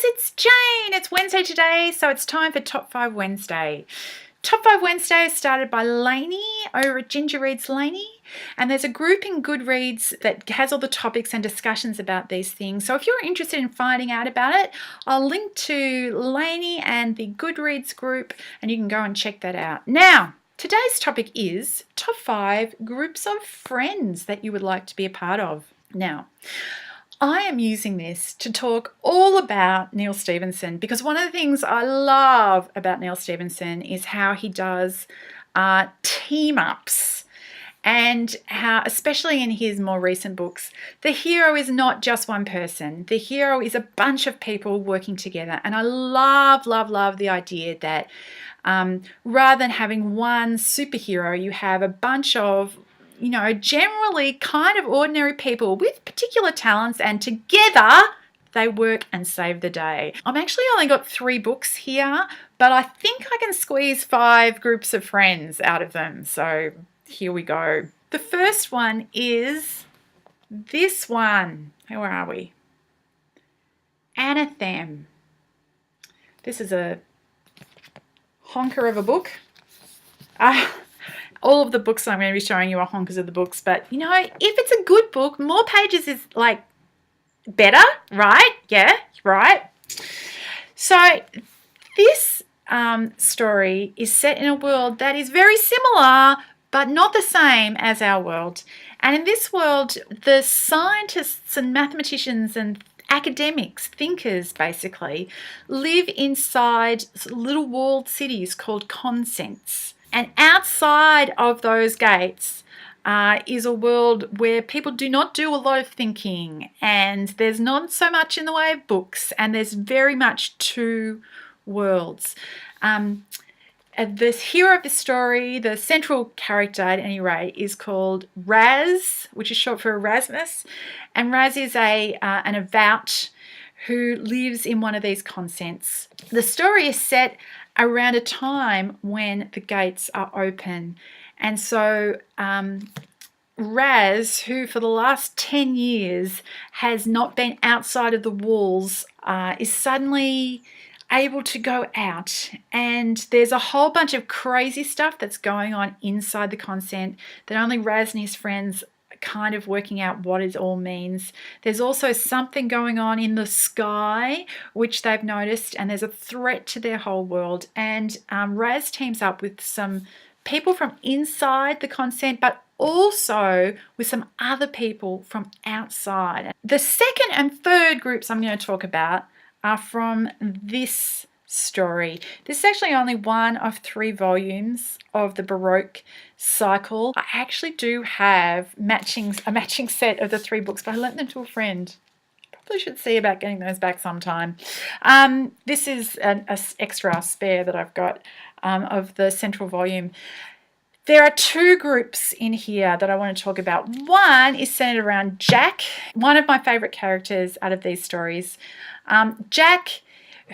it's Jane. It's Wednesday today, so it's time for Top 5 Wednesday. Top 5 Wednesday is started by Lainey over at Ginger Reads Lainey, and there's a group in Goodreads that has all the topics and discussions about these things. So if you're interested in finding out about it, I'll link to Lainey and the Goodreads group, and you can go and check that out. Now, today's topic is Top 5 Groups of Friends that you would like to be a part of. Now, I am using this to talk all about Neal Stephenson because one of the things I love about Neal Stephenson is how he does team-ups, and how, especially in his more recent books, the hero is not just one person. The hero is a bunch of people working together, and I love, love, love the idea that rather than having one superhero, you have a bunch of generally kind of ordinary people with particular talents, and together they work and save the day. I've actually only got 3 books here, but I think I can squeeze 5 groups of friends out of them. So here we go. The first one is this one. Where are we? Anathem. This is a honker of a book. All of the books I'm going to be showing you are honkers of the books, but if it's a good book, more pages is like better, right? Yeah, right. So this story is set in a world that is very similar, but not the same as our world. And in this world, the scientists and mathematicians and academics, thinkers basically, live inside little walled cities called consents. And outside of those gates is a world where people do not do a lot of thinking, and there's not so much in the way of books, and there's very much 2 worlds. The hero of this story, the central character at any rate, is called Raz, which is short for Erasmus, and Raz is an Avout who lives in one of these consents. The story is set around a time when the gates are open. And so Raz, who for the last 10 years has not been outside of the walls, is suddenly able to go out. And there's a whole bunch of crazy stuff that's going on inside the consent that only Raz and his friends kind of working out what it all means. There's also something going on in the sky which they've noticed, and there's a threat to their whole world. And Raz teams up with some people from inside the consent, but also with some other people from outside. The second and third groups I'm going to talk about are from this story. This is actually only one of 3 volumes of the Baroque cycle. I actually do have a matching set of the 3 books, but I lent them to a friend. Probably should see about getting those back sometime. This is an extra spare that I've got of the central volume. There are 2 groups in here that I want to talk about. One is centered around Jack, one of my favorite characters out of these stories. Jack,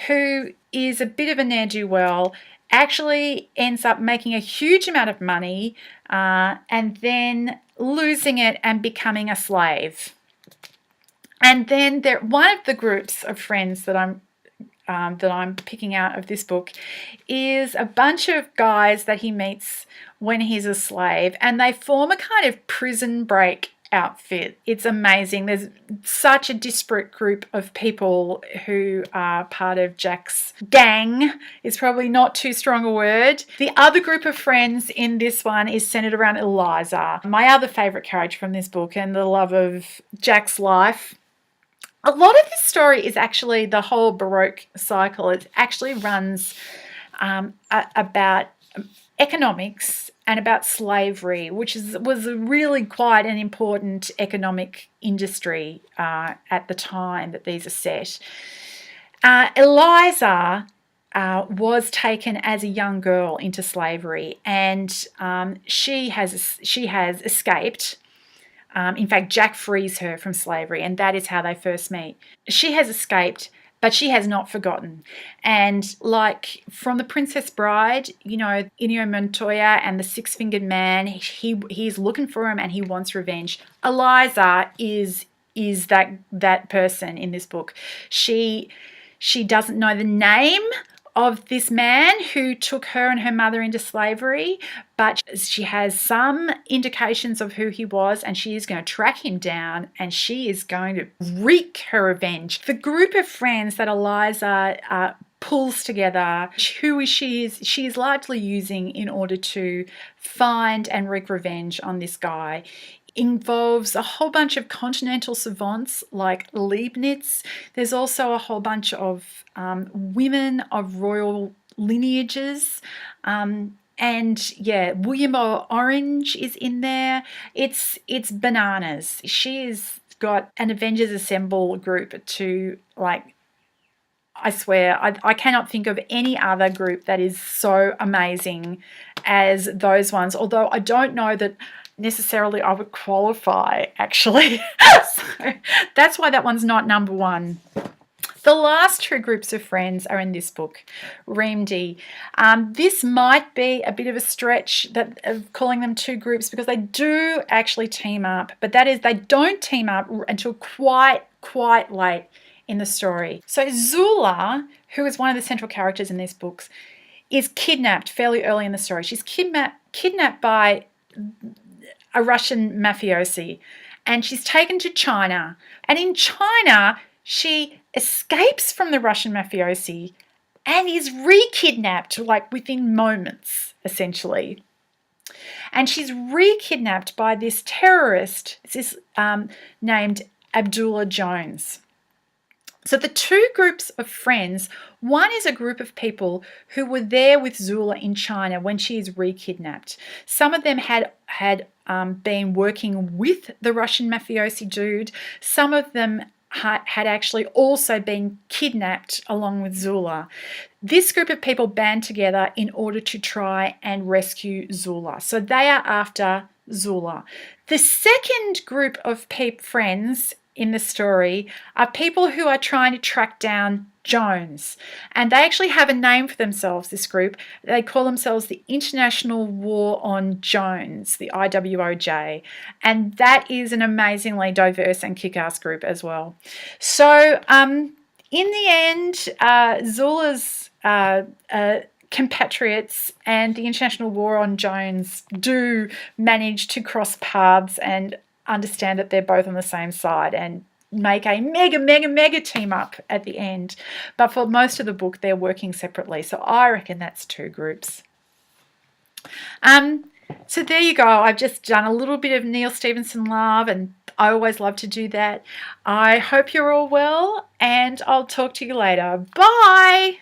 who is a bit of a ne'er-do-well, actually ends up making a huge amount of money and then losing it and becoming a slave. And then one of the groups of friends that I'm picking out of this book is a bunch of guys that he meets when he's a slave, and they form a kind of prison break outfit. It's amazing. There's such a disparate group of people who are part of Jack's gang. It's probably not too strong a word. The other group of friends in this one is centered around Eliza, my other favorite character from this book and the love of Jack's life. A lot of this story is actually the whole Baroque cycle. It actually runs about economics and about slavery, which was really quite an important economic industry at the time that these are set. Eliza was taken as a young girl into slavery, and she has escaped. In fact, Jack frees her from slavery, and that is how they first meet. She has escaped, but she has not forgotten. And like from The Princess Bride, Inigo Montoya and the Six-Fingered Man, he's looking for him and he wants revenge. Eliza is that person in this book. She She doesn't know the name of this man who took her and her mother into slavery, but she has some indications of who he was, and she is going to track him down, and she is going to wreak her revenge. The group of friends that Eliza pulls together, who she is largely using in order to find and wreak revenge on this guy, involves a whole bunch of continental savants like Leibniz. There's also a whole bunch of women of royal lineages. And yeah, William Orange is in there. It's bananas. She's got an Avengers Assemble group to, like, I swear, I cannot think of any other group that is so amazing as those ones, although I don't know that necessarily I would qualify, actually. So that's why that one's not number one. The last two groups of friends are in this book, Reamdy. This might be a bit of a stretch of calling them two groups, because they do actually team up, but that is, they don't team up until quite late in the story. So Zula, who is one of the central characters in these books, is kidnapped fairly early in the story. She's kidnapped by a Russian mafiosi, and she's taken to China. And in China, she escapes from the Russian mafiosi and is re-kidnapped, like, within moments, essentially. And she's re-kidnapped by this terrorist named Abdullah Jones. So the two groups of friends, one is a group of people who were there with Zula in China when she is re-kidnapped. Some of them had been working with the Russian mafiosi dude. Some of them had actually also been kidnapped along with Zula. This group of people band together in order to try and rescue Zula. So they are after Zula. The second group of friends in the story are people who are trying to track down Jones. And they actually have a name for themselves, this group. They call themselves the International War on Jones, the IWOJ. And that is an amazingly diverse and kick-ass group as well. So in the end, Zula's compatriots and the International War on Jones do manage to cross paths and understand that they're both on the same side and make a mega team up at the end. But for most of the book, they're working separately. So I reckon that's two groups. So there you go. I've just done a little bit of Neal Stephenson love, and I always love to do that. I hope you're all well, and I'll talk to you later. Bye!